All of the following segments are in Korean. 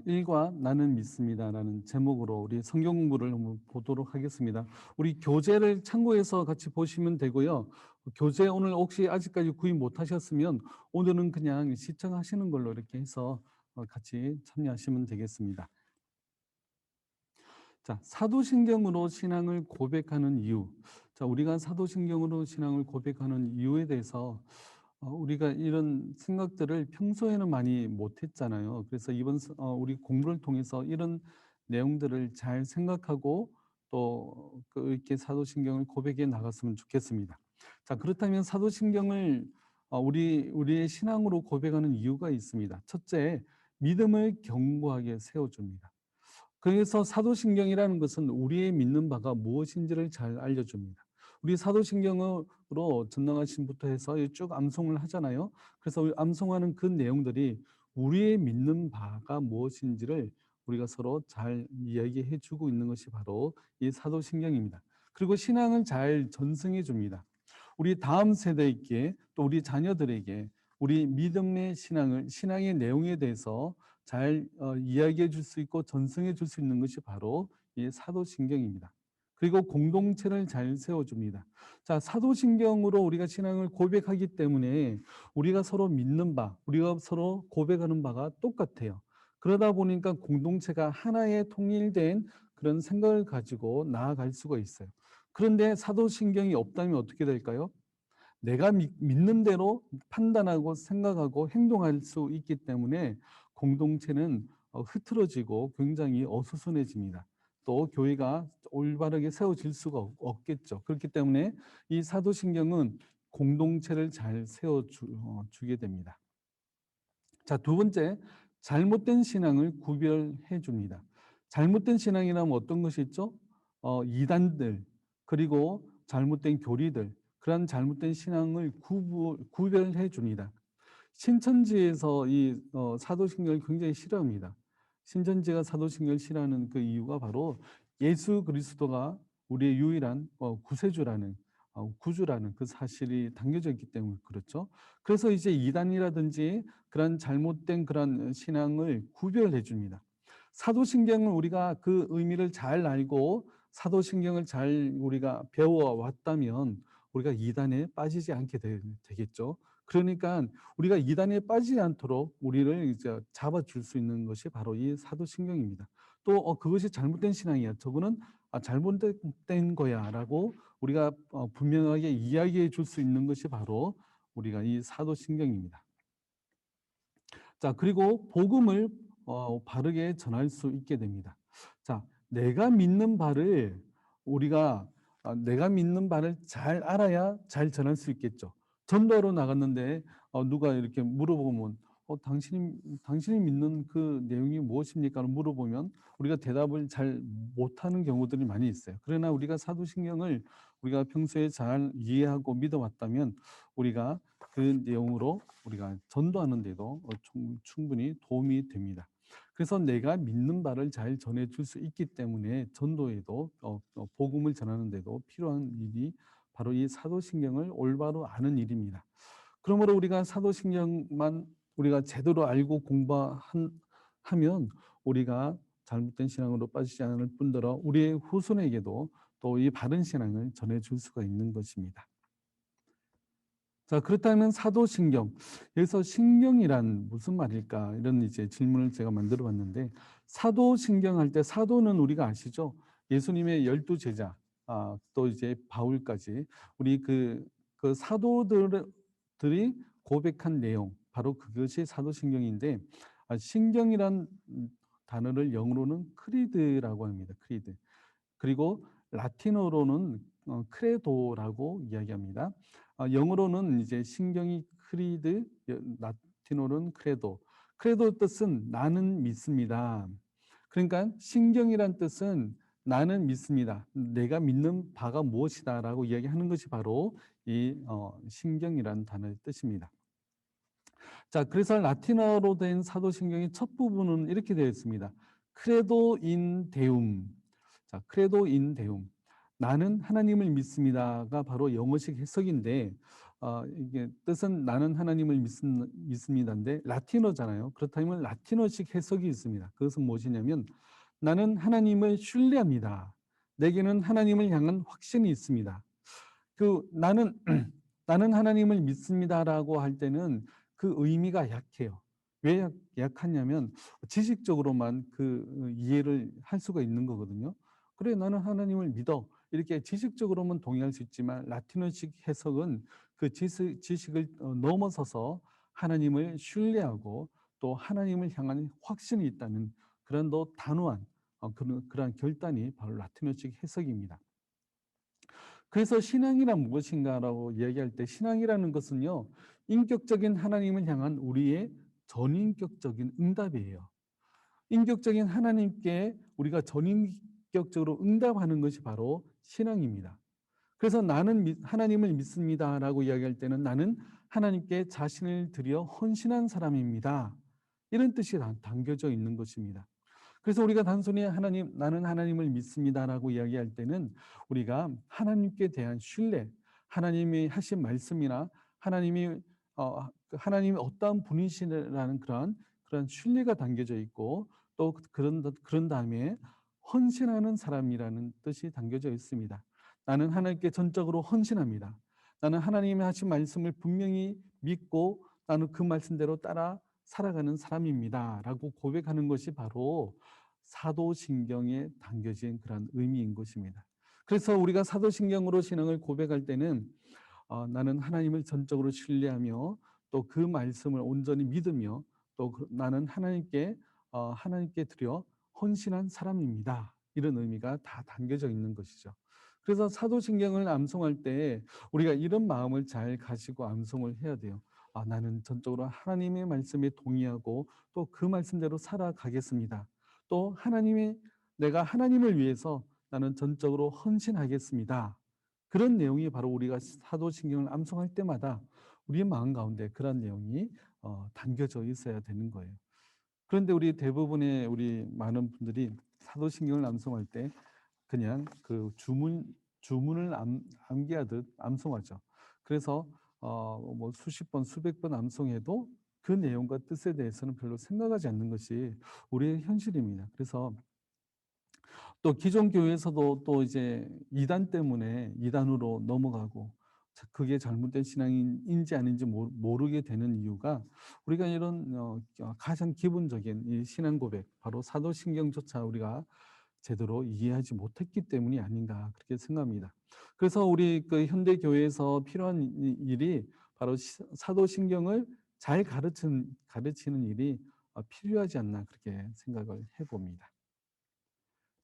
일과 나는 믿습니다라는 제목으로 우리 성경 공부를 한번 보도록 하겠습니다. 우리 교재를 참고해서 같이 보시면 되고요. 교재 오늘 혹시 아직까지 구입 못 하셨으면 오늘은 그냥 시청하시는 걸로 이렇게 해서 같이 참여하시면 되겠습니다. 자, 사도신경으로 신앙을 고백하는 이유. 자, 우리가 사도신경으로 신앙을 고백하는 이유에 대해서 우리가 이런 생각들을 평소에는 많이 못 했잖아요. 그래서 우리 공부를 통해서 이런 내용들을 잘 생각하고 또 이렇게 사도신경을 고백해 나갔으면 좋겠습니다. 자, 그렇다면 사도신경을 우리의 신앙으로 고백하는 이유가 있습니다. 첫째, 믿음을 견고하게 세워줍니다. 그래서 사도신경이라는 것은 우리의 믿는 바가 무엇인지를 잘 알려줍니다. 우리 사도신경으로 전능하신부터 해서 쭉 암송을 하잖아요. 그래서 암송하는 그 내용들이 우리의 믿는 바가 무엇인지를 우리가 서로 잘 이야기해 주고 있는 것이 바로 이 사도신경입니다. 그리고 신앙을 잘 전승해 줍니다. 우리 다음 세대에게 또 우리 자녀들에게 우리 믿음의 신앙의 내용에 대해서 잘 이야기해 줄 수 있고 전승해 줄 수 있는 것이 바로 이 사도신경입니다. 그리고 공동체를 잘 세워줍니다. 자, 사도신경으로 우리가 신앙을 고백하기 때문에 우리가 서로 믿는 바, 우리가 서로 고백하는 바가 똑같아요. 그러다 보니까 공동체가 하나의 통일된 그런 생각을 가지고 나아갈 수가 있어요. 그런데 사도신경이 없다면 어떻게 될까요? 내가 믿는 대로 판단하고 생각하고 행동할 수 있기 때문에 공동체는 흐트러지고 굉장히 어수선해집니다. 또 교회가 올바르게 세워질 수가 없겠죠. 그렇기 때문에 이 사도신경은 공동체를 잘 세워주게 됩니다. 자, 두 번째, 잘못된 신앙을 구별해 줍니다. 잘못된 신앙이라면 어떤 것이 있죠? 이단들, 그리고 잘못된 교리들, 그런 잘못된 신앙을 구별해 줍니다. 신천지에서 이 사도신경을 굉장히 싫어합니다. 신천지가 사도신경을 싫어하는 그 이유가 바로 예수 그리스도가 우리의 유일한 구세주라는 구주라는 그 사실이 담겨져 있기 때문에 그렇죠. 그래서 이제 이단이라든지 그런 잘못된 그런 신앙을 구별해 줍니다. 사도신경을 우리가 그 의미를 잘 알고 사도신경을 잘 우리가 배워왔다면 우리가 이단에 빠지지 않게 되겠죠. 그러니까 우리가 이단에 빠지지 않도록 우리를 이제 잡아줄 수 있는 것이 바로 이 사도신경입니다. 또 그것이 잘못된 신앙이야. 저거는 잘못된 거야라고 우리가 분명하게 이야기해 줄 수 있는 것이 바로 우리가 이 사도신경입니다. 자, 그리고 복음을 바르게 전할 수 있게 됩니다. 자, 내가 믿는 바를 잘 알아야 잘 전할 수 있겠죠. 전도하러 나갔는데 누가 이렇게 물어보면 당신이 믿는 그 내용이 무엇입니까? 물어보면 우리가 대답을 잘 못하는 경우들이 많이 있어요. 그러나 우리가 사도신경을 우리가 평소에 잘 이해하고 믿어왔다면 우리가 그 내용으로 우리가 전도하는 데도 충분히 도움이 됩니다. 그래서 내가 믿는 바를 잘 전해줄 수 있기 때문에 전도에도 복음을 전하는 데도 필요한 일이 바로 이 사도신경을 올바로 아는 일입니다. 그러므로 우리가 사도신경만 우리가 제대로 알고 공부하면 우리가 잘못된 신앙으로 빠지지 않을 뿐더러 우리의 후손에게도 또 이 바른 신앙을 전해줄 수가 있는 것입니다. 자, 그렇다면 사도신경. 여기서 신경이란 무슨 말일까? 이런 이제 질문을 제가 만들어 봤는데, 사도신경 할 때 사도는 우리가 아시죠? 예수님의 12제자, 또 이제 바울까지 우리 그 사도들이 고백한 내용, 바로 그것이 사도신경인데, 신경이란 단어를 영어로는 크리드라고 합니다. 크리드. 그리고 라틴어로는 크레도라고 이야기합니다. 영어로는 이제 신경이 크리드, 라틴어로는 크레도. 크레도 뜻은 나는 믿습니다. 그러니까 신경이란 뜻은 나는 믿습니다. 내가 믿는 바가 무엇이다라고 이야기하는 것이 바로 이 신경이란 단어의 뜻입니다. 자, 그래서 라틴어로 된 사도신경의 첫 부분은 이렇게 되어 있습니다. 크레도 인 데움. 자, 크레도 인 데움. 나는 하나님을 믿습니다가 바로 영어식 해석인데 이게 뜻은 나는 하나님을 믿습니다인데 라틴어잖아요. 그렇다면 라틴어식 해석이 있습니다. 그것은 무엇이냐면 나는 하나님을 신뢰합니다. 내게는 하나님을 향한 확신이 있습니다. 나는 나는 하나님을 믿습니다라고 할 때는 그 의미가 약해요. 왜 약하냐면 지식적으로만 이해를 할 수가 있는 거거든요. 그래, 나는 하나님을 믿어. 이렇게 지식적으로만 동의할 수 있지만 라틴어식 해석은 지식을 넘어서서 하나님을 신뢰하고 또 하나님을 향한 확신이 있다는 그런 더 단호한 그러한 결단이 바로 라틴어식 해석입니다. 그래서 신앙이란 무엇인가라고 이야기할 때 신앙이라는 것은요, 인격적인 하나님을 향한 우리의 전인격적인 응답이에요. 인격적인 하나님께 우리가 전인격적으로 응답하는 것이 바로 신앙입니다. 그래서 나는 하나님을 믿습니다라고 이야기할 때는 나는 하나님께 자신을 드려 헌신한 사람입니다. 이런 뜻이 담겨져 있는 것입니다. 그래서 우리가 단순히 나는 하나님을 믿습니다라고 이야기할 때는 우리가 하나님께 대한 신뢰, 하나님이 하신 말씀이나 하나님이 어떠한 분이시라는 그런 신뢰가 담겨져 있고 또 그런 다음에 헌신하는 사람이라는 뜻이 담겨져 있습니다. 나는 하나님께 전적으로 헌신합니다. 나는 하나님이 하신 말씀을 분명히 믿고 나는 그 말씀대로 따라 살아가는 사람입니다라고 고백하는 것이 바로 사도신경에 담겨진 그런 의미인 것입니다. 그래서 우리가 사도신경으로 신앙을 고백할 때는 나는 하나님을 전적으로 신뢰하며 또 그 말씀을 온전히 믿으며 또 나는 하나님께 드려 헌신한 사람입니다. 이런 의미가 다 담겨져 있는 것이죠. 그래서 사도신경을 암송할 때 우리가 이런 마음을 잘 가지고 암송을 해야 돼요. 나는 전적으로 하나님의 말씀에 동의하고 또 그 말씀대로 살아가겠습니다. 또 내가 하나님을 위해서 나는 전적으로 헌신하겠습니다. 그런 내용이 바로 우리가 사도신경을 암송할 때마다 우리의 마음 가운데 그런 내용이 담겨져 있어야 되는 거예요. 그런데 우리 많은 분들이 사도신경을 암송할 때 그냥 주문을 암기하듯 암송하죠. 그래서 뭐 수십 번, 수백 번 암송해도 그 내용과 뜻에 대해서는 별로 생각하지 않는 것이 우리의 현실입니다. 그래서 또 기존 교회에서도 또 이제 이단 때문에 이단으로 넘어가고 그게 잘못된 신앙인지 아닌지 모르게 되는 이유가 우리가 이런 가장 기본적인 이 신앙 고백, 바로 사도신경조차 우리가 제대로 이해하지 못했기 때문이 아닌가 그렇게 생각합니다. 그래서 우리 현대 교회에서 필요한 일이 바로 사도신경을 잘 가르치는 일이 필요하지 않나 그렇게 생각을 해봅니다.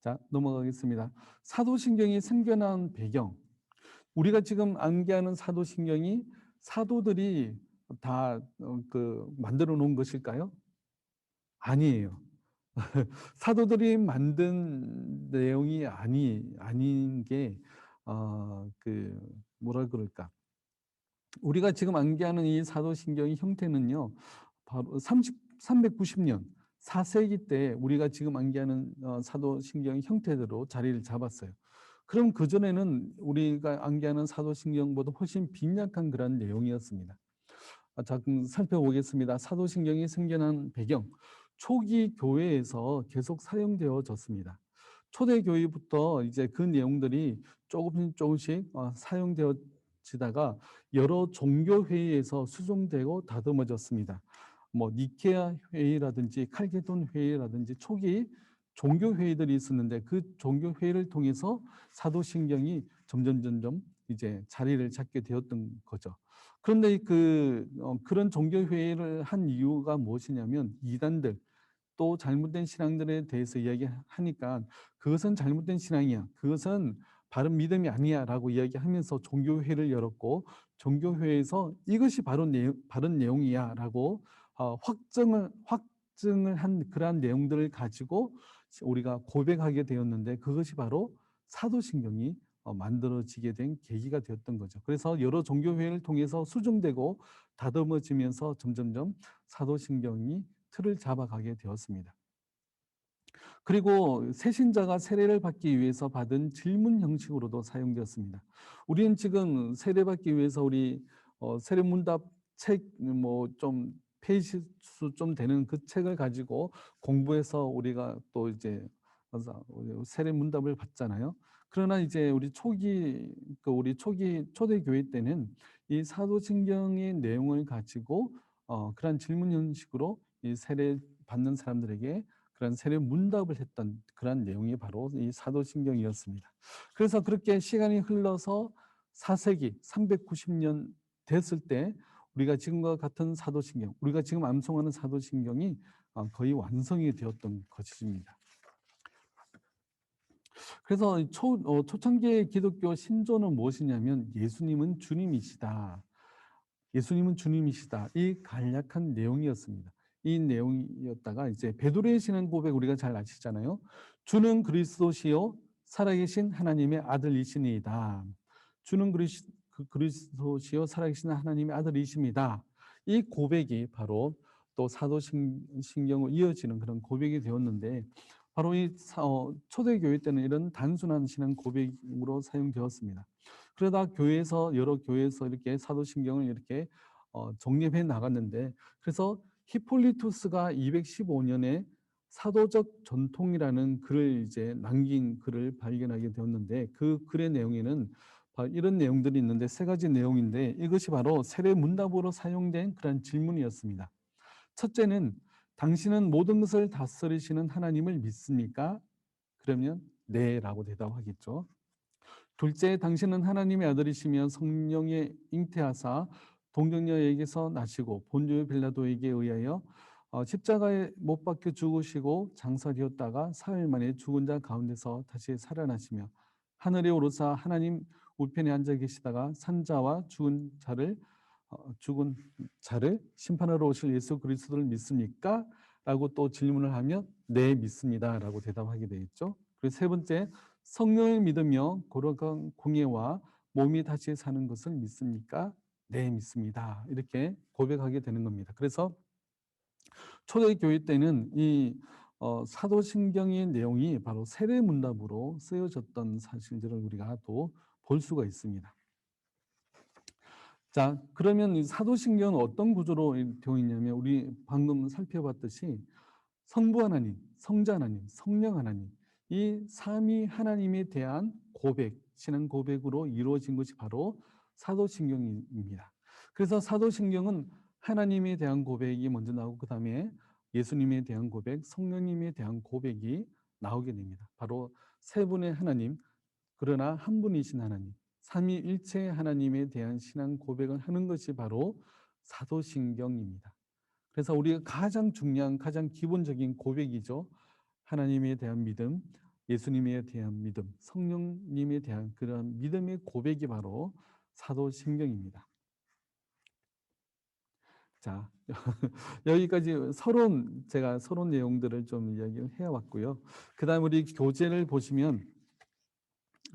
자, 넘어가겠습니다. 사도신경이 생겨난 배경. 우리가 지금 암기하는 사도신경이 사도들이 다 만들어 놓은 것일까요? 아니에요. 사도들이 만든 내용이 아닌 게, 뭐라 그럴까. 우리가 지금 암기하는 이 사도신경의 형태는요, 바로 390년, 4세기 때 우리가 지금 암기하는 사도신경의 형태대로 자리를 잡았어요. 그럼 그전에는 우리가 암기하는 사도신경보다 훨씬 빈약한 그런 내용이었습니다. 자, 그럼 살펴보겠습니다. 사도신경이 생겨난 배경. 초기 교회에서 계속 사용되어졌습니다. 초대교회부터 이제 그 내용들이 조금씩 사용되어지다가 여러 종교회의에서 수정되고 다듬어졌습니다. 뭐 니케아 회의라든지 칼게돈 회의라든지 초기 종교회의들이 있었는데 그 종교회의를 통해서 사도신경이 점점 이제 자리를 잡게 되었던 거죠. 그런데 그런 종교회의를 한 이유가 무엇이냐면 이단들 또 잘못된 신앙들에 대해서 이야기하니까 그것은 잘못된 신앙이야. 그것은 바른 믿음이 아니야라고 이야기하면서 종교회를 열었고 종교회에서 이것이 바른 내용이야라고 확증을 한 그러한 내용들을 가지고 우리가 고백하게 되었는데 그것이 바로 사도신경이 만들어지게 된 계기가 되었던 거죠. 그래서 여러 종교회를 통해서 수정되고 다듬어지면서 점점점 사도신경이 틀을 잡아가게 되었습니다. 그리고 세신자가 세례를 받기 위해서 받은 질문 형식으로도 사용되었습니다. 우리는 지금 세례받기 위해서 세례문답 책 뭐 좀 페이지 수 좀 되는 그 책을 가지고 공부해서 우리가 또 이제 세례문답을 받잖아요. 그러나 이제 우리 초기 초대교회 때는 이 사도신경의 내용을 가지고 그런 질문 형식으로 이 세례 받는 사람들에게 그런 세례 문답을 했던 그런 내용이 바로 이 사도신경이었습니다. 그래서 그렇게 시간이 흘러서 4세기 390년 됐을 때 우리가 지금과 같은 사도신경, 우리가 지금 암송하는 사도신경이 거의 완성이 되었던 것입니다. 그래서 초창기의 기독교 신조는 무엇이냐면 예수님은 주님이시다. 예수님은 주님이시다. 이 간략한 내용이었습니다. 이 내용이었다가 이제 베드로의 신앙 고백 우리가 잘 아시잖아요. 주는 그리스도시요 살아계신 하나님의 아들이시니이다. 주는 그리스도시요 살아계신 하나님의 아들이십니다. 이 고백이 바로 또 사도신경으로 이어지는 그런 고백이 되었는데 바로 초대교회 때는 이런 단순한 신앙 고백으로 사용되었습니다. 그러다 여러 교회에서 이렇게 사도신경을 이렇게 정립해 나갔는데 그래서 히폴리투스가 215년에 사도적 전통이라는 글을 이제 남긴 글을 발견하게 되었는데 그 글의 내용에는 바로 이런 내용들이 있는데 세 가지 내용인데 이것이 바로 세례 문답으로 사용된 그런 질문이었습니다. 첫째는 당신은 모든 것을 다스리시는 하나님을 믿습니까? 그러면 네라고 대답하겠죠. 둘째, 당신은 하나님의 아들이시며 성령의 잉태하사 동정녀에게서 나시고 본디오 빌라도에게 의하여 십자가에 못 박혀 죽으시고 장사되었다가 사흘 만에 죽은 자 가운데서 다시 살아나시며 하늘에 오르사 하나님 우편에 앉아 계시다가 산자와 죽은 자를 심판하러 오실 예수 그리스도를 믿습니까? 라고 또 질문을 하면 네 믿습니다 라고 대답하게 되겠죠. 그리고 세 번째, 성령을 믿으며 거룩한 공예와 몸이 다시 사는 것을 믿습니까? 네 믿습니다. 이렇게 고백하게 되는 겁니다. 그래서 초대교회 때는 이 사도신경의 내용이 바로 세례문답으로 쓰여졌던 사실들을 우리가 또 볼 수가 있습니다. 자, 그러면 이 사도신경은 어떤 구조로 되어 있냐면 우리 방금 살펴봤듯이 성부 하나님, 성자 하나님, 성령 하나님 이 삼위 하나님에 대한 고백, 신앙 고백으로 이루어진 것이 바로 사도신경입니다. 그래서 사도신경은 하나님에 대한 고백이 먼저 나오고 그다음에 예수님에 대한 고백, 성령님에 대한 고백이 나오게 됩니다. 바로 세 분의 하나님, 그러나 한 분이신 하나님, 삼위일체 하나님에 대한 신앙 고백을 하는 것이 바로 사도신경입니다. 그래서 우리가 가장 중요한 가장 기본적인 고백이죠. 하나님에 대한 믿음, 예수님에 대한 믿음, 성령님에 대한 그런 믿음의 고백이 바로 사도신경입니다. 자, 여기까지 제가 서론 내용들을 좀 이야기를 해왔고요. 그 다음 우리 교재를 보시면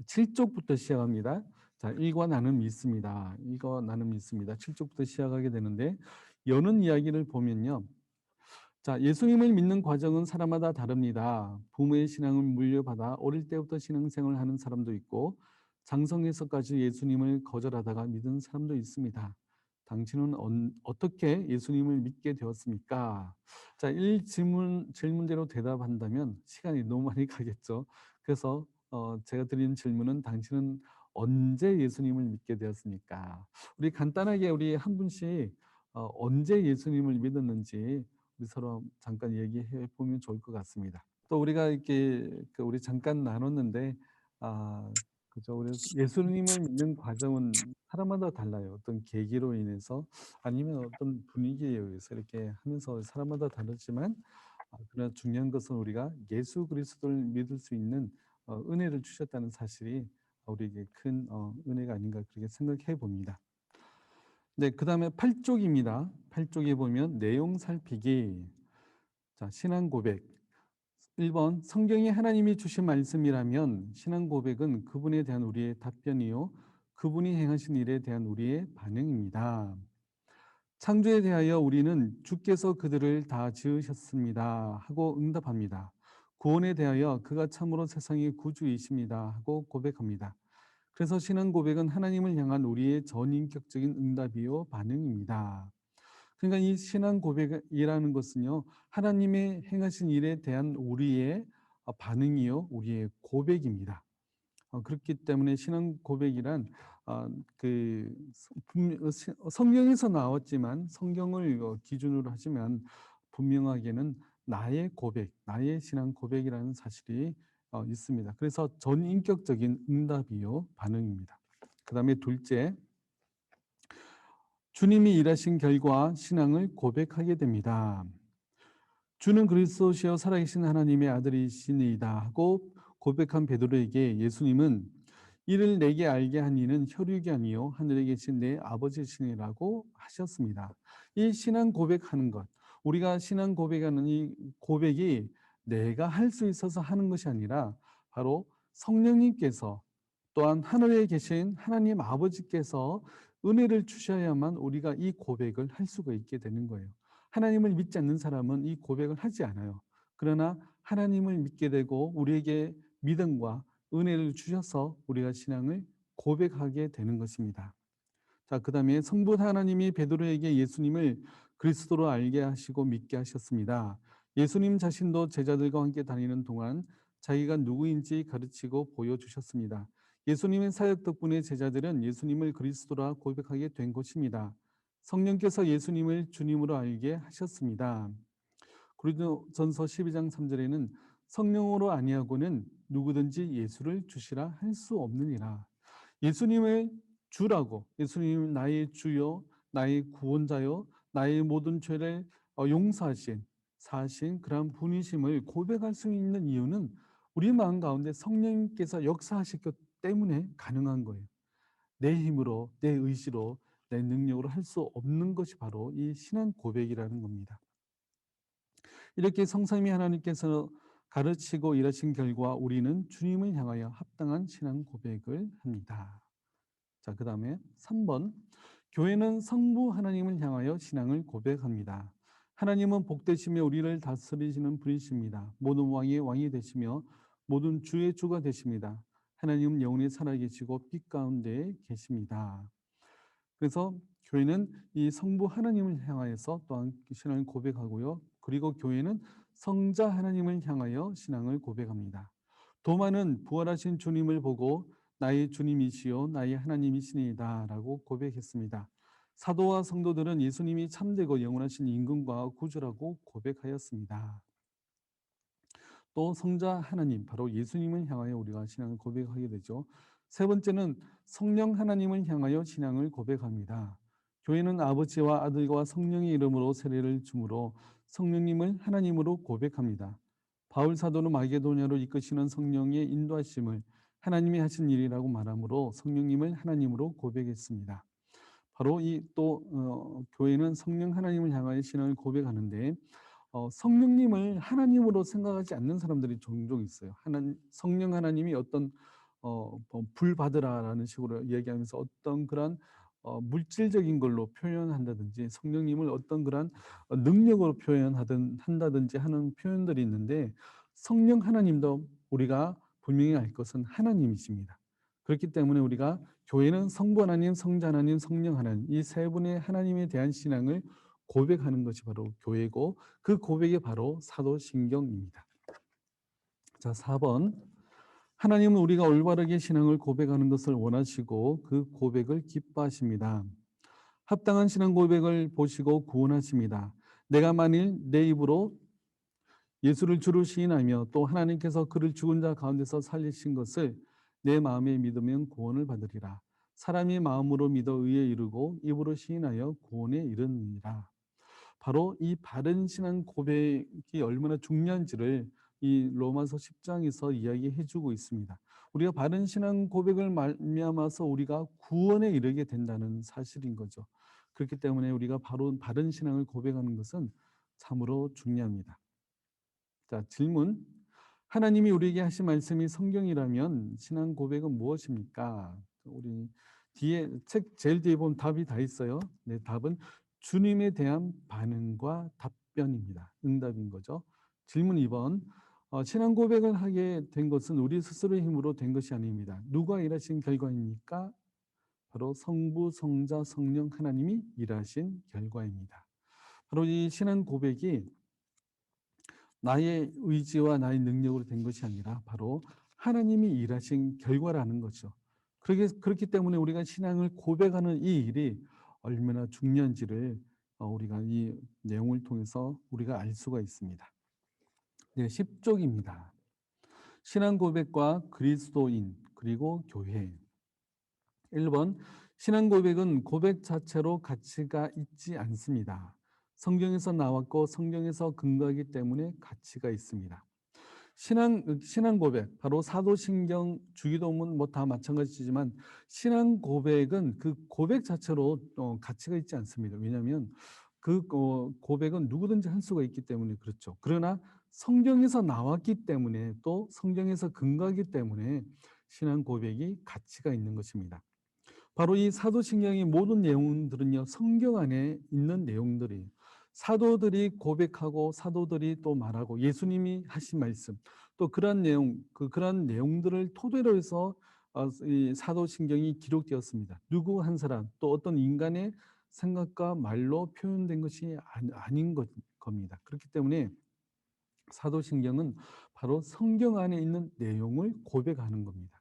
7쪽부터 시작합니다. 자, 일과 나는 믿습니다. 이거 나는 믿습니다. 7쪽부터 시작하게 되는데 여는 이야기를 보면요. 자, 예수님을 믿는 과정은 사람마다 다릅니다. 부모의 신앙을 물려받아 어릴 때부터 신앙생활을 하는 사람도 있고 장성에서까지 예수님을 거절하다가 믿은 사람도 있습니다. 당신은 어떻게 예수님을 믿게 되었습니까? 자, 질문대로 대답한다면 시간이 너무 많이 가겠죠. 그래서 제가 드리는 질문은 당신은 언제 예수님을 믿게 되었습니까? 우리 간단하게 우리 한 분씩 언제 예수님을 믿었는지 우리 서로 잠깐 얘기해 보면 좋을 것 같습니다. 또 우리가 이렇게 우리 잠깐 나눴는데 그죠. 우리 예수님을 믿는 과정은 사람마다 달라요. 어떤 계기로 인해서 아니면 어떤 분위기에 의해서 이렇게 하면서 사람마다 다르지만 그러나 중요한 것은 우리가 예수 그리스도를 믿을 수 있는 은혜를 주셨다는 사실이 우리에게 큰 은혜가 아닌가 그렇게 생각해 봅니다. 네, 그다음에 8쪽입니다. 8쪽에 보면 내용 살피기. 자, 신앙 고백. 1번 성경이 하나님이 주신 말씀이라면 신앙 고백은 그분에 대한 우리의 답변이요. 그분이 행하신 일에 대한 우리의 반응입니다. 창조에 대하여 우리는 주께서 그들을 다 지으셨습니다 하고 응답합니다. 구원에 대하여 그가 참으로 세상의 구주이십니다 하고 고백합니다. 그래서 신앙 고백은 하나님을 향한 우리의 전인격적인 응답이요 반응입니다. 그러니까 이 신앙 고백이라는 것은요, 하나님의 행하신 일에 대한 우리의 반응이요, 우리의 고백입니다. 그렇기 때문에 신앙 고백이란 성경에서 나왔지만 성경을 기준으로 하시면 분명하게는 나의 고백, 나의 신앙 고백이라는 사실이 있습니다. 그래서 전인격적인 응답이요 반응입니다. 그다음에 둘째, 주님이 일하신 결과 신앙을 고백하게 됩니다. 주는 그리스도시요 살아계신 하나님의 아들이시니이다 하고 고백한 베드로에게 예수님은 이를 내게 알게 한 이는 혈육이 아니요 하늘에 계신 내 아버지시니라고 하셨습니다. 이 신앙 고백하는 것, 우리가 신앙 고백하는 이 고백이 내가 할 수 있어서 하는 것이 아니라 바로 성령님께서 또한 하늘에 계신 하나님 아버지께서 은혜를 주셔야만 우리가 이 고백을 할 수가 있게 되는 거예요. 하나님을 믿지 않는 사람은 이 고백을 하지 않아요. 그러나 하나님을 믿게 되고 우리에게 믿음과 은혜를 주셔서 우리가 신앙을 고백하게 되는 것입니다. 자, 그다음에 성부 하나님이 베드로에게 예수님을 그리스도로 알게 하시고 믿게 하셨습니다. 예수님 자신도 제자들과 함께 다니는 동안 자기가 누구인지 가르치고 보여주셨습니다. 예수님의 사역 덕분에 제자들은 예수님을 그리스도라 고백하게 된 것입니다. 성령께서 예수님을 주님으로 알게 하셨습니다. 고린도전서 12장 3절에는 성령으로 아니하고는 누구든지 예수를 주시라 할 수 없느니라. 예수님을 주라고, 예수님 나의 주요, 나의 구원자요, 나의 모든 죄를 용서하신, 사신 그러한 분이심을 고백할 수 있는 이유는 우리 마음 가운데 성령님께서 역사하셨기 때문에 가능한 거예요. 내 힘으로, 내 의지로, 내 능력으로 할 수 없는 것이 바로 이 신앙 고백이라는 겁니다. 이렇게 성삼위 하나님께서 가르치고 일하신 결과 우리는 주님을 향하여 합당한 신앙 고백을 합니다. 자, 그다음에 3번. 교회는 성부 하나님을 향하여 신앙을 고백합니다. 하나님은 복되시며 우리를 다스리시는 분이십니다. 모든 왕의 왕이 되시며 모든 주의 주가 되십니다. 하나님은 영원히 살아계시고 빛 가운데 계십니다. 그래서 교회는 이 성부 하나님을 향하여서 또한 신앙을 고백하고요. 그리고 교회는 성자 하나님을 향하여 신앙을 고백합니다. 도마는 부활하신 주님을 보고 나의 주님이시요 나의 하나님이시니이다라고 고백했습니다. 사도와 성도들은 예수님이 참되고 영원하신 임금과 구주라고 고백하였습니다. 또 성자 하나님, 바로 예수님을 향하여 우리가 신앙을 고백하게 되죠. 세 번째는 성령 하나님을 향하여 신앙을 고백합니다. 교회는 아버지와 아들과 성령의 이름으로 세례를 주므로 성령님을 하나님으로 고백합니다. 바울 사도는 마게도냐로 이끄시는 성령의 인도하심을 하나님이 하신 일이라고 말하므로 성령님을 하나님으로 고백했습니다. 바로 교회는 성령 하나님을 향하여 신앙을 고백하는데 성령님을 하나님으로 생각하지 않는 사람들이 종종 있어요. 성령 하나님이 어떤 불 받으라라는 식으로 이야기하면서 어떤 그런 물질적인 걸로 표현한다든지 성령님을 어떤 그런 능력으로 한다든지 하는 표현들이 있는데 성령 하나님도 우리가 분명히 알 것은 하나님이십니다. 그렇기 때문에 우리가 교회는 성부 하나님, 성자 하나님, 성령 하나님 이 세 분의 하나님에 대한 신앙을 고백하는 것이 바로 교회고 그 고백이 바로 사도신경입니다. 자, 4번. 하나님은 우리가 올바르게 신앙을 고백하는 것을 원하시고 그 고백을 기뻐하십니다. 합당한 신앙 고백을 보시고 구원하십니다. 내가 만일 내 입으로 예수를 주로 시인하며 또 하나님께서 그를 죽은 자 가운데서 살리신 것을 내 마음에 믿으면 구원을 받으리라. 사람이 마음으로 믿어 의에 이르고 입으로 시인하여 구원에 이르느니라. 바로 이 바른 신앙 고백이 얼마나 중요한지를 이 로마서 10장에서 이야기해 주고 있습니다. 우리가 바른 신앙 고백을 말미암아서 우리가 구원에 이르게 된다는 사실인 거죠. 그렇기 때문에 우리가 바른 신앙을 고백하는 것은 참으로 중요합니다. 자, 질문. 하나님이 우리에게 하신 말씀이 성경이라면 신앙 고백은 무엇입니까? 우리 책 제일 뒤에 보면 답이 다 있어요. 네, 답은 주님에 대한 반응과 답변입니다. 응답인 거죠. 질문 2번. 신앙 고백을 하게 된 것은 우리 스스로의 힘으로 된 것이 아닙니다. 누가 일하신 결과입니까? 바로 성부, 성자, 성령 하나님이 일하신 결과입니다. 바로 이 신앙 고백이 나의 의지와 나의 능력으로 된 것이 아니라 바로 하나님이 일하신 결과라는 거죠. 그렇기 때문에 우리가 신앙을 고백하는 이 일이 얼마나 중요한지를 우리가 이 내용을 통해서 우리가 알 수가 있습니다. 네, 10쪽입니다. 신앙 고백과 그리스도인 그리고 교회. 1번 신앙 고백은 고백 자체로 가치가 있지 않습니다. 성경에서 나왔고 성경에서 근거하기 때문에 가치가 있습니다. 신앙 고백 바로 사도신경 주기도문 뭐 다 마찬가지지만 신앙 고백은 그 고백 자체로 가치가 있지 않습니다. 왜냐하면 그 고백은 누구든지 할 수가 있기 때문에 그렇죠. 그러나 성경에서 나왔기 때문에 또 성경에서 근거하기 때문에 신앙 고백이 가치가 있는 것입니다. 바로 이 사도신경의 모든 내용들은요, 성경 안에 있는 내용들이에요. 사도들이 고백하고 사도들이 또 말하고 예수님이 하신 말씀, 또 그러한 내용, 그러한 내용들을 토대로 해서 이 사도신경이 기록되었습니다. 누구 한 사람, 또 어떤 인간의 생각과 말로 표현된 것이 아닌 겁니다. 그렇기 때문에 사도신경은 바로 성경 안에 있는 내용을 고백하는 겁니다.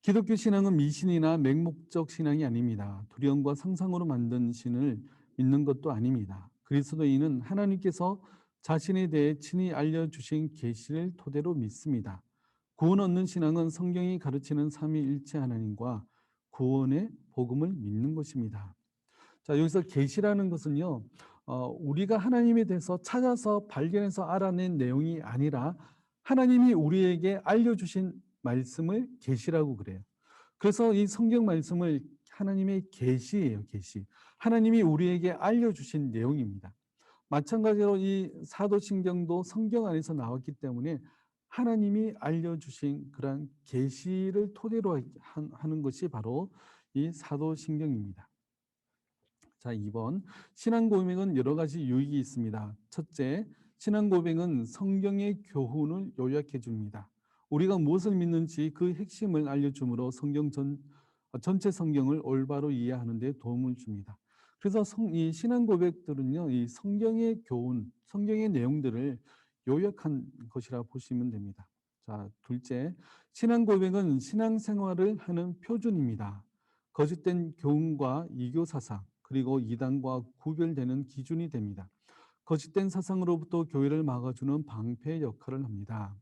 기독교 신앙은 미신이나 맹목적 신앙이 아닙니다. 두려움과 상상으로 만든 신을 믿는 것도 아닙니다. 그리스도인은 하나님께서 자신에 대해 친히 알려주신 계시를 토대로 믿습니다. 구원 얻는 신앙은 성경이 가르치는 삼위일체 하나님과 구원의 복음을 믿는 것입니다. 자, 여기서 계시라는 것은요, 우리가 하나님에 대해서 찾아서 발견해서 알아낸 내용이 아니라 하나님이 우리에게 알려주신 말씀을 계시라고 그래요. 그래서 이 성경 말씀을 하나님의 계시예요, 계시. 하나님이 우리에게 알려주신 내용입니다. 마찬가지로 이 사도신경도 성경 안에서 나왔기 때문에 하나님이 알려주신 그러한 계시를 토대로 하는 것이 바로 이 사도신경입니다. 자, 2번. 신앙 고백은 여러 가지 유익이 있습니다. 첫째, 신앙 고백은 성경의 교훈을 요약해 줍니다. 우리가 무엇을 믿는지 그 핵심을 알려주므로 전체 성경을 올바로 이해하는 데 도움을 줍니다. 그래서 이 신앙 고백들은요, 이 성경의 교훈, 성경의 내용들을 요약한 것이라 보시면 됩니다. 자, 둘째, 신앙 고백은 신앙생활을 하는 표준입니다. 거짓된 교훈과 이교 사상, 그리고 이단과 구별되는 기준이 됩니다. 거짓된 사상으로부터 교회를 막아주는 방패 역할을 합니다.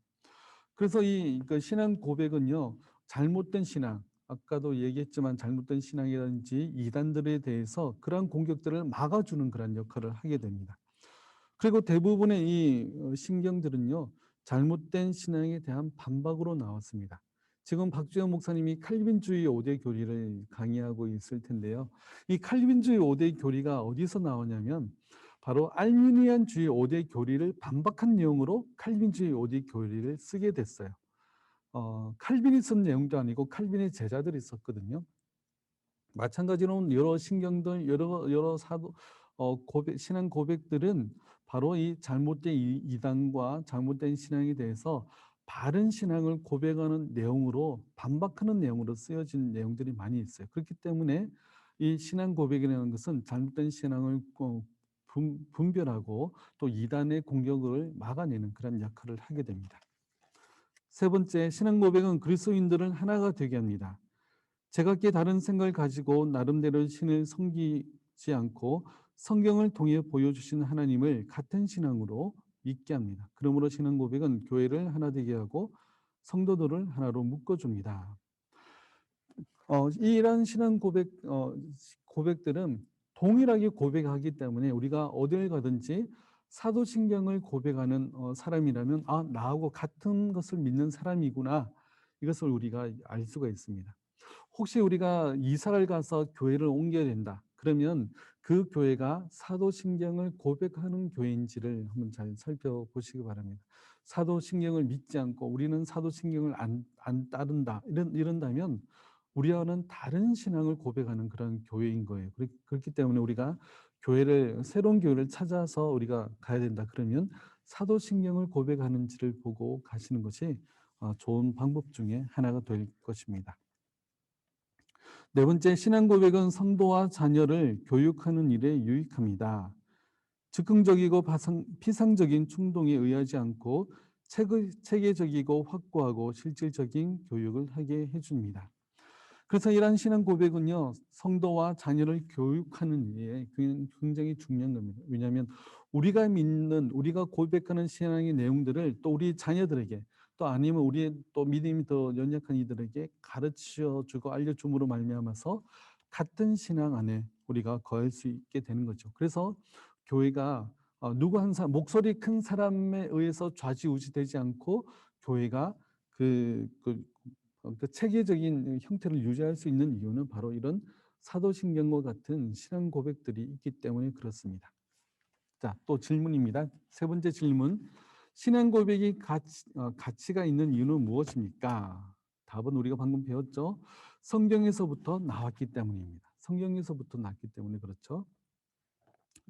그래서 그 신앙 고백은요, 잘못된 신앙, 아까도 얘기했지만 잘못된 신앙이라든지 이단들에 대해서 그러한 공격들을 막아주는 그런 역할을 하게 됩니다. 그리고 대부분의 이 신경들은요, 잘못된 신앙에 대한 반박으로 나왔습니다. 지금 박주영 목사님이 칼빈주의 5대 교리를 강의하고 있을 텐데요. 이 칼빈주의 5대 교리가 어디서 나오냐면 바로 알미니안주의 5대 교리를 반박한 내용으로 칼빈주의 5대 교리를 쓰게 됐어요. 칼빈이 쓴 내용도 아니고 칼빈의 제자들이 썼거든요. 마찬가지로 여러 신경들, 여러 사도, 신앙 고백들은 바로 이 잘못된 이단과 잘못된 신앙에 대해서 바른 신앙을 고백하는 내용으로 반박하는 내용으로 쓰여진 내용들이 많이 있어요. 그렇기 때문에 이 신앙 고백이라는 것은 잘못된 신앙을 분별하고 또 이단의 공격을 막아내는 그런 역할을 하게 됩니다. 세 번째, 신앙 고백은 그리스도인들을 하나가 되게 합니다. 제각기 다른 생각을 가지고 나름대로 신을 섬기지 않고 성경을 통해 보여주신 하나님을 같은 신앙으로 믿게 합니다. 그러므로 신앙 고백은 교회를 하나 되게 하고 성도들을 하나로 묶어줍니다. 이러한 신앙 고백들은 동일하게 고백하기 때문에 우리가 어딜 가든지 사도신경을 고백하는 사람이라면 나하고 같은 것을 믿는 사람이구나, 이것을 우리가 알 수가 있습니다. 혹시 우리가 이사를 가서 교회를 옮겨야 된다, 그러면 그 교회가 사도신경을 고백하는 교회인지를 한번 잘 살펴보시기 바랍니다. 사도신경을 믿지 않고 우리는 사도신경을 안 따른다, 이런다면 우리와는 다른 신앙을 고백하는 그런 교회인 거예요. 그렇기 때문에 우리가 새로운 교회를 찾아서 우리가 가야 된다, 그러면 사도신경을 고백하는지를 보고 가시는 것이 좋은 방법 중에 하나가 될 것입니다. 네 번째, 신앙 고백은 성도와 자녀를 교육하는 일에 유익합니다. 즉흥적이고 피상적인 충동에 의하지 않고 체계적이고 확고하고 실질적인 교육을 하게 해줍니다. 그래서 이러한 신앙 고백은요, 성도와 자녀를 교육하는 일에 굉장히 중요한 겁니다. 왜냐하면 우리가 믿는, 우리가 고백하는 신앙의 내용들을 또 우리 자녀들에게, 또 아니면 우리의 또 믿음이 더 연약한 이들에게 가르쳐 주고 알려줌으로 말미암아서 같은 신앙 안에 우리가 거할 수 있게 되는 거죠. 그래서 교회가 누구 한 사람, 목소리 큰 사람에 의해서 좌지우지되지 않고 교회가 그 체계적인 형태를 유지할 수 있는 이유는 바로 이런 사도신경과 같은 신앙 고백들이 있기 때문에 그렇습니다. 자, 또 질문입니다. 세 번째 질문. 신앙 고백이 가치가 있는 이유는 무엇입니까? 답은 우리가 방금 배웠죠. 성경에서부터 나왔기 때문입니다. 성경에서부터 났기 때문에 그렇죠.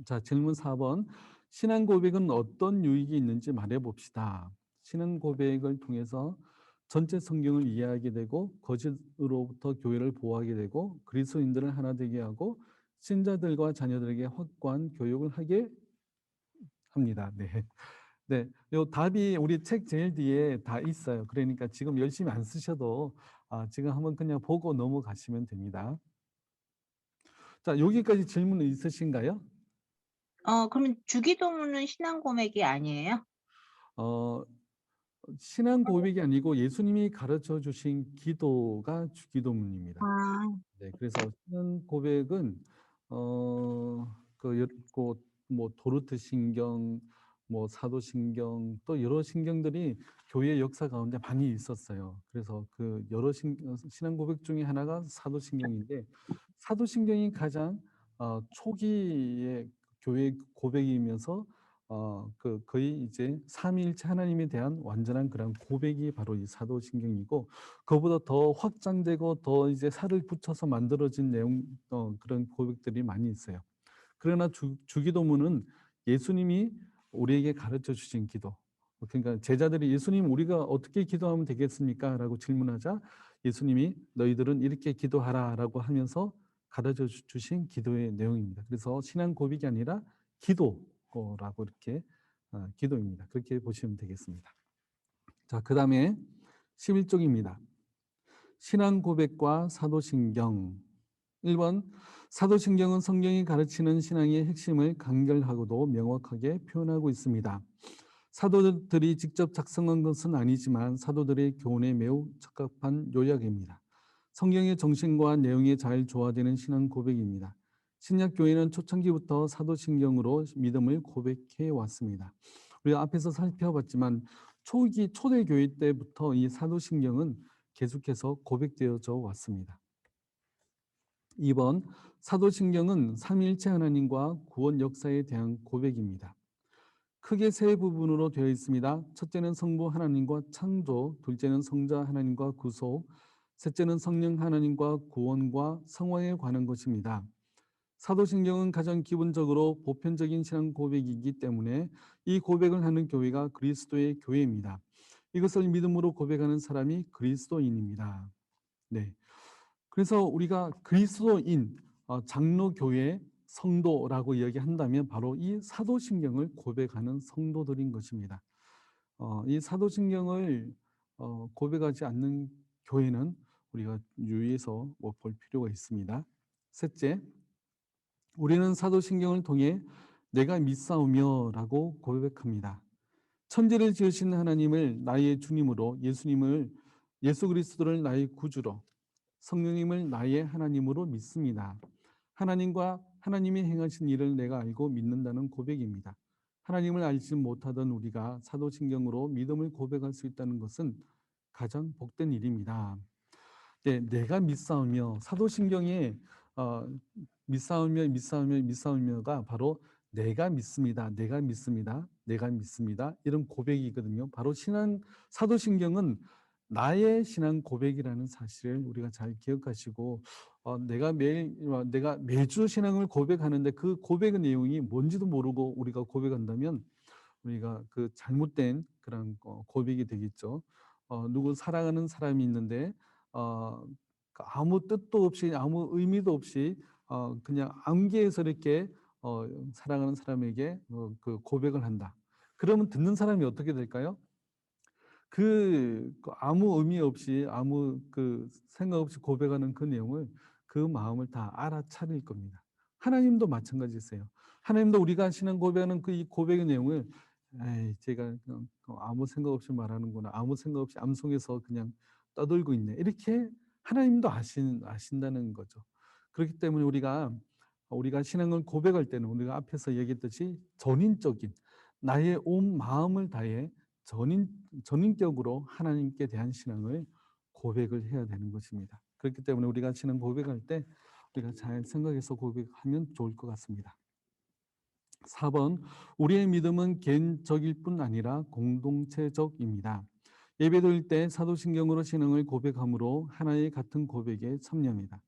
자, 질문 4번. 신앙 고백은 어떤 유익이 있는지 말해 봅시다. 신앙 고백을 통해서 전체 성경을 이해하게 되고 거짓으로부터 교회를 보호하게 되고 그리스도인들을 하나 되게 하고 신자들과 자녀들에게 확고한 교육을 하게 합니다. 네. 네. 요 답이 우리 책 제일 뒤에 다 있어요. 그러니까 지금 열심히 안 쓰셔도 지금 한번 그냥 보고 넘어가시면 됩니다. 자, 여기까지 질문 있으신가요? 그러면 주기도문은 신앙 고백이 아니에요? 어 신앙 고백이 아니고 예수님이 가르쳐 주신 기도가 주기도문입니다. 아. 네, 그래서 신앙 고백은 뭐 도르트 신경, 뭐 사도신경, 또 여러 신경들이 교회 역사 가운데 많이 있었어요. 그래서 그 여러 신앙 고백 중에 하나가 사도신경인데, 사도신경이 가장 초기의 교회 고백이면서 거의 이제 삼위일체 하나님에 대한 완전한 그런 고백이 바로 이 사도신경이고, 그거보다 더 확장되고 더 이제 살을 붙여서 만들어진 내용, 그런 고백들이 많이 있어요. 그러나 주기도문은 예수님이 우리에게 가르쳐 주신 기도. 그러니까 제자들이 예수님, 우리가 어떻게 기도하면 되겠습니까? 라고 질문하자 예수님이 너희들은 이렇게 기도하라라고 하면서 가르쳐 주신 기도의 내용입니다. 그래서 신앙 고백이 아니라 기도라고 이렇게 기도입니다. 그렇게 보시면 되겠습니다. 자, 그다음에 11쪽입니다. 신앙 고백과 사도신경. 1번, 사도신경은 성경이 가르치는 신앙의 핵심을 간결하고도 명확하게 표현하고 있습니다. 사도들이 직접 작성한 것은 아니지만 사도들의 교훈에 매우 적합한 요약입니다. 성경의 정신과 내용이 잘 조화되는 신앙 고백입니다. 신약 교회는 초창기부터 사도신경으로 믿음을 고백해 왔습니다. 우리가 앞에서 살펴봤지만 초대 교회 때부터 이 사도신경은 계속해서 고백되어져 왔습니다. 2번, 사도신경은 삼위일체 하나님과 구원 역사에 대한 고백입니다. 크게 세 부분으로 되어 있습니다. 첫째는 성부 하나님과 창조, 둘째는 성자 하나님과 구속, 셋째는 성령 하나님과 구원과 성화에 관한 것입니다. 사도신경은 가장 기본적으로 보편적인 신앙 고백이기 때문에 이 고백을 하는 교회가 그리스도의 교회입니다. 이것을 믿음으로 고백하는 사람이 그리스도인입니다. 네. 그래서 우리가 그리스도인, 장로교회 성도라고 이야기한다면 바로 이 사도신경을 고백하는 성도들인 것입니다. 이 사도신경을 고백하지 않는 교회는 우리가 유의해서 볼 필요가 있습니다. 셋째, 우리는 사도신경을 통해 내가 믿사오며라고 고백합니다. 천지를 지으신 하나님을 나의 주님으로, 예수 그리스도를 나의 구주로, 성령님을 나의 하나님으로 믿습니다. 하나님과 하나님이 행하신 일을 내가 알고 믿는다는 고백입니다. 하나님을 알지 못하던 우리가 사도신경으로 믿음을 고백할 수 있다는 것은 가장 복된 일입니다. 네, 내가 믿사오며, 사도신경에 믿사오며가 바로 내가 믿습니다. 내가 믿습니다. 내가 믿습니다. 이런 고백이거든요. 바로 사도신경은 나의 신앙 고백이라는 사실을 우리가 잘 기억하시고, 내가 매주 신앙을 고백하는데 그 고백의 내용이 뭔지도 모르고 우리가 고백한다면 우리가 그 잘못된 그런 고백이 되겠죠. 누구 사랑하는 사람이 있는데 어 그 아무 뜻도 없이 아무 의미도 없이 그냥 암기해서 이렇게 사랑하는 사람에게 그 고백을 한다. 그러면 듣는 사람이 어떻게 될까요? 그 아무 의미 없이 아무 그 생각 없이 고백하는 그 내용을 그 마음을 다 알아차릴 겁니다. 하나님도 마찬가지세요. 하나님도 우리가 하시는 고백하는 그 이 고백의 내용을 에이 제가 그냥 아무 생각 없이 말하는구나. 아무 생각 없이 암송해서 그냥 떠들고 있네. 이렇게 하나님도 아신다는 거죠. 그렇기 때문에 우리가 신앙을 고백할 때는 우리가 앞에서 얘기했듯이 전인적인 나의 온 마음을 다해 전인격으로 하나님께 대한 신앙을 고백을 해야 되는 것입니다. 그렇기 때문에 우리가 신앙 고백할 때 우리가 잘 생각해서 고백하면 좋을 것 같습니다. 4번, 우리의 믿음은 개인적일 뿐 아니라 공동체적입니다. 예배드릴 때 사도신경으로 신앙을 고백함으로 하나의 같은 고백에 참여합니다.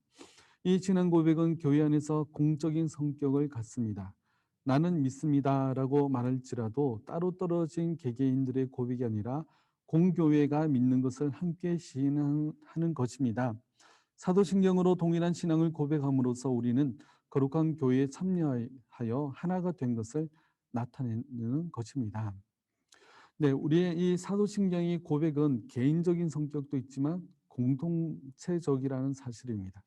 이 신앙 고백은 교회 안에서 공적인 성격을 갖습니다. 나는 믿습니다라고 말할지라도 따로 떨어진 개개인들의 고백이 아니라 공교회가 믿는 것을 함께 시인하는 것입니다. 사도신경으로 동일한 신앙을 고백함으로써 우리는 거룩한 교회에 참여하여 하나가 된 것을 나타내는 것입니다. 네, 우리의 이 사도신경의 고백은 개인적인 성격도 있지만 공동체적이라는 사실입니다.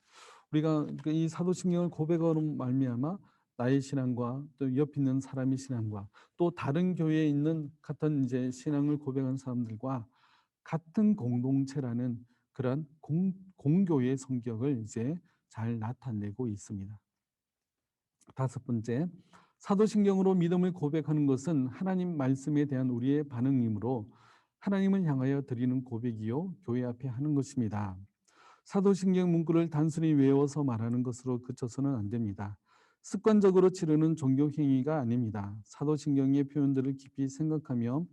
우리가 이 사도신경을 고백으로 말미암아 나의 신앙과 또 옆 있는 사람의 신앙과 또 다른 교회에 있는 같은 이제 신앙을 고백한 사람들과 같은 공동체라는 그런 공교의 성격을 이제 잘 나타내고 있습니다. 5번째, 사도신경으로 믿음을 고백하는 것은 하나님 말씀에 대한 우리의 반응이므로 하나님을 향하여 드리는 고백이요 교회 앞에 하는 것입니다. 사도신경 문구를 단순히 외워서 말하는 것으로 그쳐서는 안 됩니다. 습관적으로 치르는 종교 행위가 아닙니다. 사도신경의 표현들을 깊이 생각하며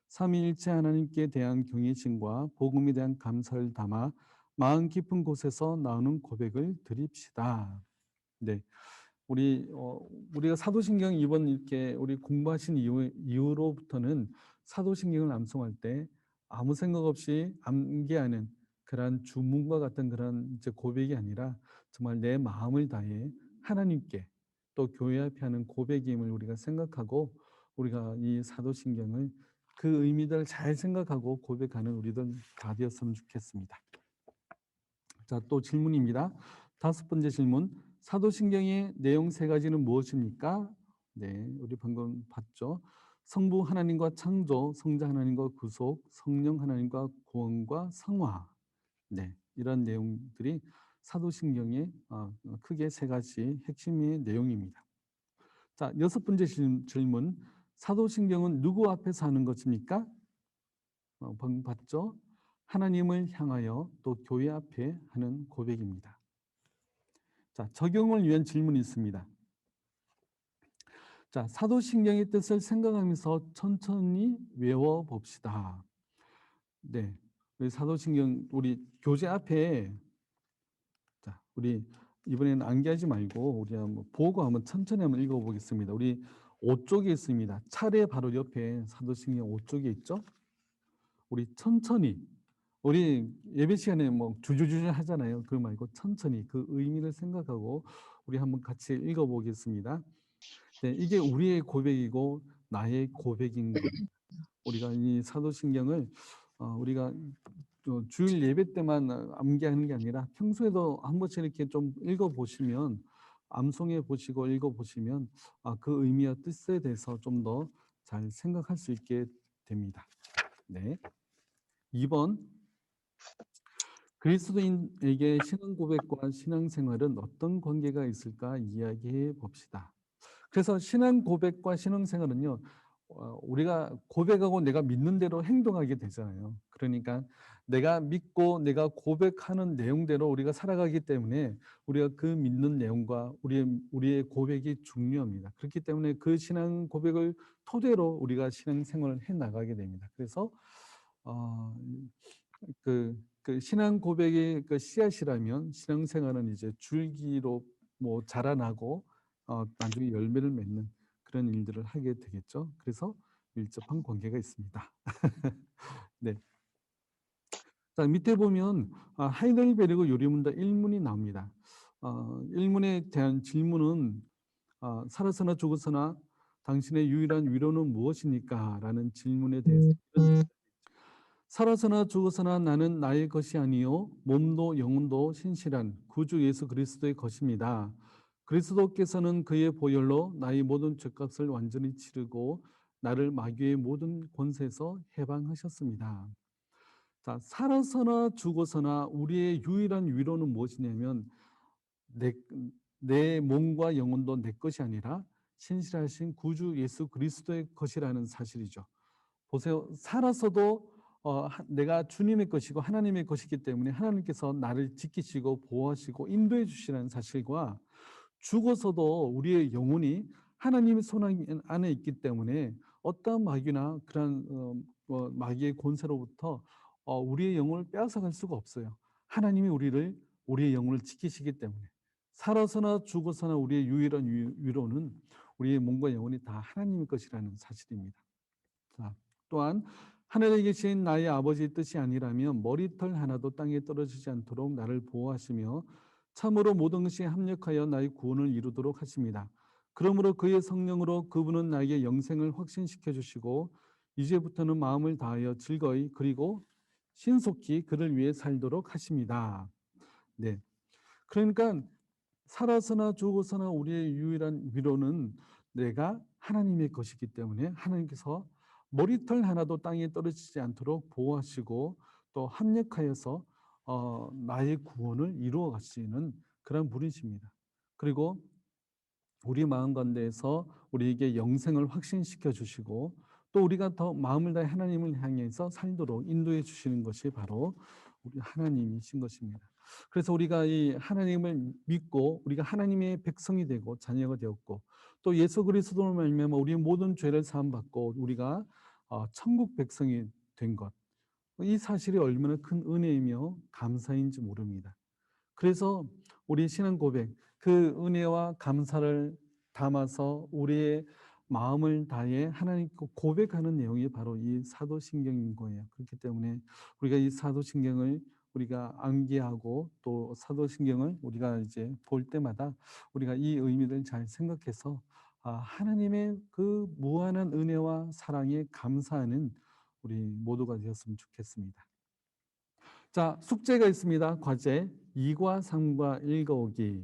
삼위일체 하나님께 대한 경외심과 복음에 대한 감사를 담아 마음 깊은 곳에서 나오는 고백을 드립시다. 네, 우리가 사도신경 이번 이렇게 우리 공부하신 이후로부터는 사도신경을 암송할 때 아무 생각 없이 암기하는 그런 주문과 같은 그런 이제 고백이 아니라 정말 내 마음을 다해 하나님께 또 교회 앞에 하는 고백임을 우리가 생각하고 우리가 이 사도신경을 그 의미들을 잘 생각하고 고백하는 우리들 다 되었으면 좋겠습니다. 자, 또 질문입니다. 5번째 질문. 사도신경의 내용 3가지는 무엇입니까? 네, 우리 방금 봤죠. 성부 하나님과 창조, 성자 하나님과 구속, 성령 하나님과 구원과 성화. 네, 이런 내용들이 사도신경의 크게 3가지 핵심의 내용입니다. 자, 6번째 질문. 사도신경은 누구 앞에서 하는 것입니까? 방금 봤죠? 하나님을 향하여 또 교회 앞에 하는 고백입니다. 자, 적용을 위한 질문이 있습니다. 자, 사도신경의 뜻을 생각하면서 천천히 외워 봅시다. 네, 우리 사도신경 우리 교재 앞에 자, 우리 이번에는 암기하지 말고 우리 한번 보고 한번 천천히 한번 읽어보겠습니다. 우리 5쪽에 있습니다. 차례 바로 옆에 사도신경 5쪽에 있죠. 우리 천천히 우리 예배 시간에 뭐 주주주주 하잖아요. 그거 말고 천천히 그 의미를 생각하고 우리 한번 같이 읽어보겠습니다. 네, 이게 우리의 고백이고 나의 고백인 겁니다. 우리가 이 사도신경을 우리가 주일 예배 때만 암기하는 게 아니라 평소에도 한 번씩 이렇게 좀 읽어보시면 암송해 보시고 읽어보시면 그 의미와 뜻에 대해서 좀 더 잘 생각할 수 있게 됩니다. 네. 2번, 그리스도인에게 신앙 고백과 신앙생활은 어떤 관계가 있을까 이야기해 봅시다. 그래서 신앙 고백과 신앙생활은요, 우리가 고백하고 내가 믿는 대로 행동하게 되잖아요. 그러니까 내가 믿고 내가 고백하는 내용대로 우리가 살아가기 때문에 우리가 그 믿는 내용과 우리의 고백이 중요합니다. 그렇기 때문에 그 신앙 고백을 토대로 우리가 신앙생활을 해 나가게 됩니다. 그래서 어, 그 신앙 고백의 그 씨앗이라면 신앙생활은 이제 줄기로 뭐 자라나고 나중에 열매를 맺는 그런 일들을 하게 되겠죠. 그래서 밀접한 관계가 있습니다. 네. 자, 밑에 보면 하이델베르그 요리문답 1문이 나옵니다. 1문에 대한 질문은 살아서나 죽어서나 당신의 유일한 위로는 무엇입니까? 라는 질문에 대해서 이런 살아서나 죽어서나 나는 나의 것이 아니요 몸도 영혼도 신실한 구주 예수 그리스도의 것입니다. 그리스도께서는 그의 보혈로 나의 모든 죄값을 완전히 치르고 나를 마귀의 모든 권세에서 해방하셨습니다. 자, 살아서나 죽어서나 우리의 유일한 위로는 무엇이냐면 내, 내 몸과 영혼도 내 것이 아니라 신실하신 구주 예수 그리스도의 것이라는 사실이죠. 보세요. 살아서도 내가 주님의 것이고 하나님의 것이기 때문에 하나님께서 나를 지키시고 보호하시고 인도해 주시라는 사실과 죽어서도 우리의 영혼이 하나님의 손 안에 있기 때문에 어떠한 마귀나 그런 마귀의 권세로부터 우리의 영혼을 빼앗아갈 수가 없어요. 하나님이 우리의 영혼을 지키시기 때문에 살아서나 죽어서나 우리의 유일한 위로는 우리의 몸과 영혼이 다 하나님의 것이라는 사실입니다. 자, 또한 하늘에 계신 나의 아버지의 뜻이 아니라면 머리털 하나도 땅에 떨어지지 않도록 나를 보호하시며 참으로 모든 것이 합력하여 나의 구원을 이루도록 하십니다. 그러므로 그의 성령으로 그분은 나에게 영생을 확신시켜 주시고 이제부터는 마음을 다하여 즐거이 그리고 신속히 그를 위해 살도록 하십니다. 네. 그러니까 살아서나 죽어서나 우리의 유일한 위로는 내가 하나님의 것이기 때문에 하나님께서 머리털 하나도 땅에 떨어지지 않도록 보호하시고 또 합력하여서 나의 구원을 이루어 가시는 그런 분이십니다. 그리고 우리 마음 가운데에서 우리에게 영생을 확신시켜 주시고 또 우리가 더 마음을 다해 하나님을 향해서 살도록 인도해 주시는 것이 바로 우리 하나님이신 것입니다. 그래서 우리가 이 하나님을 믿고 우리가 하나님의 백성이 되고 자녀가 되었고 또 예수 그리스도로 말미암아 우리의 모든 죄를 사함 받고 우리가 천국 백성이 된 것. 이 사실이 얼마나 큰 은혜이며 감사인지 모릅니다. 그래서 우리 신앙 고백, 그 은혜와 감사를 담아서 우리의 마음을 다해 하나님께 고백하는 내용이 바로 이 사도신경인 거예요. 그렇기 때문에 우리가 이 사도신경을 우리가 암기하고 또 사도신경을 우리가 이제 볼 때마다 우리가 이 의미를 잘 생각해서 하나님의 그 무한한 은혜와 사랑에 감사하는 우리 모두가 되었으면 좋겠습니다. 자, 숙제가 있습니다. 과제 2과 3과 읽어오기.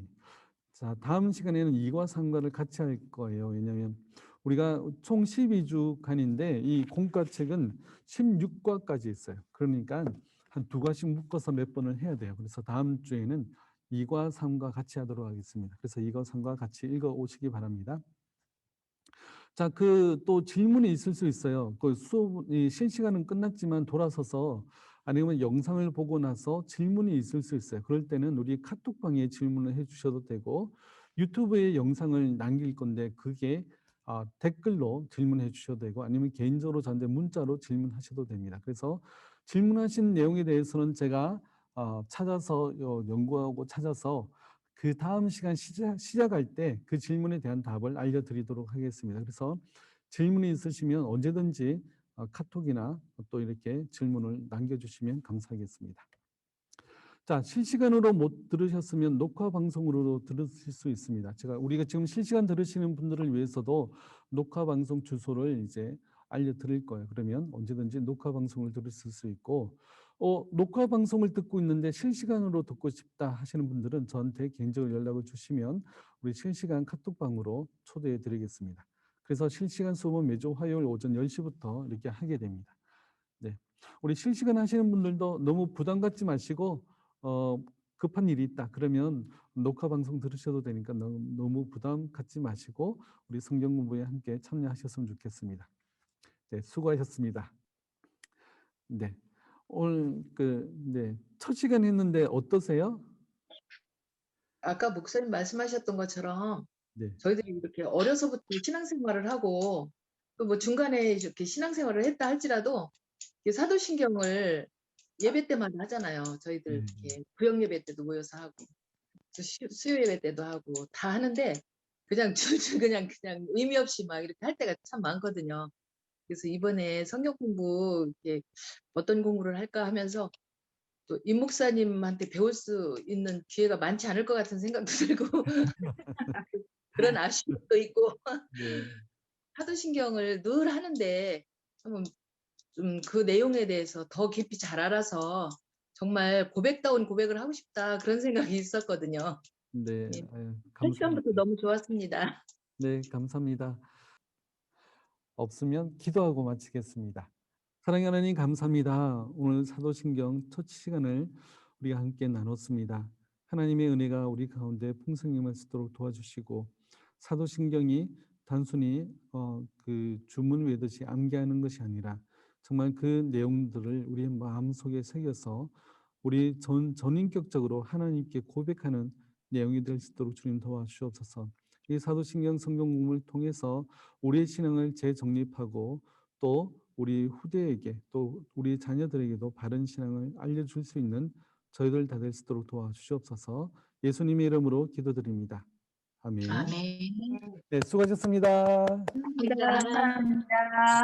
자, 다음 시간에는 2과 3과를 같이 할 거예요. 왜냐하면 우리가 총 12주간인데 이 공과책은 16과까지 있어요. 그러니까 한 2과씩 묶어서 몇 번을 해야 돼요. 그래서 다음 주에는 2과 3과 같이 하도록 하겠습니다. 그래서 2과 3과 같이 읽어 오시기 바랍니다. 자, 그 또 질문이 있을 수 있어요. 그 수업이 실시간은 끝났지만 돌아서서 아니면 영상을 보고 나서 질문이 있을 수 있어요. 그럴 때는 우리 카톡방에 질문을 해주셔도 되고 유튜브에 영상을 남길 건데 그게 댓글로 질문해 주셔도 되고 아니면 개인적으로 저한테 문자로 질문하셔도 됩니다. 그래서 질문하신 내용에 대해서는 제가 찾아서 연구하고 찾아서 그 다음 시간 시작할 때 그 질문에 대한 답을 알려드리도록 하겠습니다. 그래서 질문이 있으시면 언제든지 카톡이나 또 이렇게 질문을 남겨주시면 감사하겠습니다. 자, 실시간으로 못 들으셨으면 녹화 방송으로도 들으실 수 있습니다. 우리가 지금 실시간 들으시는 분들을 위해서도 녹화 방송 주소를 이제 알려드릴 거예요. 그러면 언제든지 녹화 방송을 들으실 수 있고, 녹화 방송을 듣고 있는데 실시간으로 듣고 싶다 하시는 분들은 저한테 개인적으로 연락을 주시면 우리 실시간 카톡방으로 초대해 드리겠습니다. 그래서 실시간 수업은 매주 화요일 오전 10시부터 이렇게 하게 됩니다. 네. 우리 실시간 하시는 분들도 너무 부담 갖지 마시고 급한 일이 있다 그러면 녹화 방송 들으셔도 되니까 너무 부담 갖지 마시고 우리 성경 공부에 함께 참여하셨으면 좋겠습니다. 네, 수고하셨습니다. 네. 오늘 첫 시간 했는데 어떠세요? 아까 목사님 말씀하셨던 것처럼 네. 저희들이 이렇게 어려서부터 신앙생활을 하고 또 뭐 중간에 이렇게 신앙생활을 했다 할지라도 사도신경을 예배 때마다 하잖아요. 저희들 네. 이렇게 구역 예배 때도 모여서 하고 또 수요 예배 때도 하고 다 하는데 그냥 줄줄 그냥 의미 없이 막 이렇게 할 때가 참 많거든요. 그래서 이번에 성경 공부 이렇게 어떤 공부를 할까 하면서 또 임 목사님한테 배울 수 있는 기회가 많지 않을 것 같은 생각도 들고 그런 아쉬움도 있고 네. 사도신경을 늘 하는데 한번 좀 그 내용에 대해서 더 깊이 잘 알아서 정말 고백다운 고백을 하고 싶다 그런 생각이 있었거든요. 네. 예. 아유, 첫 시간부터 감사합니다. 너무 좋았습니다. 네, 감사합니다. 없으면 기도하고 마치겠습니다. 사랑하는 하나님 감사합니다. 오늘 사도신경 첫 시간을 우리가 함께 나눴습니다. 하나님의 은혜가 우리 가운데 풍성히 임하시도록 도와주시고 사도신경이 단순히 그 주문 외듯이 암기하는 것이 아니라 정말 그 내용들을 우리 마음속에 새겨서 우리 전인격적으로 하나님께 고백하는 내용이 될 수 있도록 주님 도와주시옵소서. 이 사도신경 성경 공부를 통해서 우리의 신앙을 재정립하고 또 우리 후대에게 또 우리 자녀들에게도 바른 신앙을 알려줄 수 있는 저희들 다 될 수 있도록 도와주시옵소서. 예수님의 이름으로 기도드립니다. 아멘. 아멘. 네, 수고하셨습니다. 감사합니다.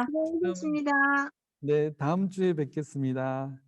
그럼, 수고하셨습니다. 네, 다음 주에 뵙겠습니다.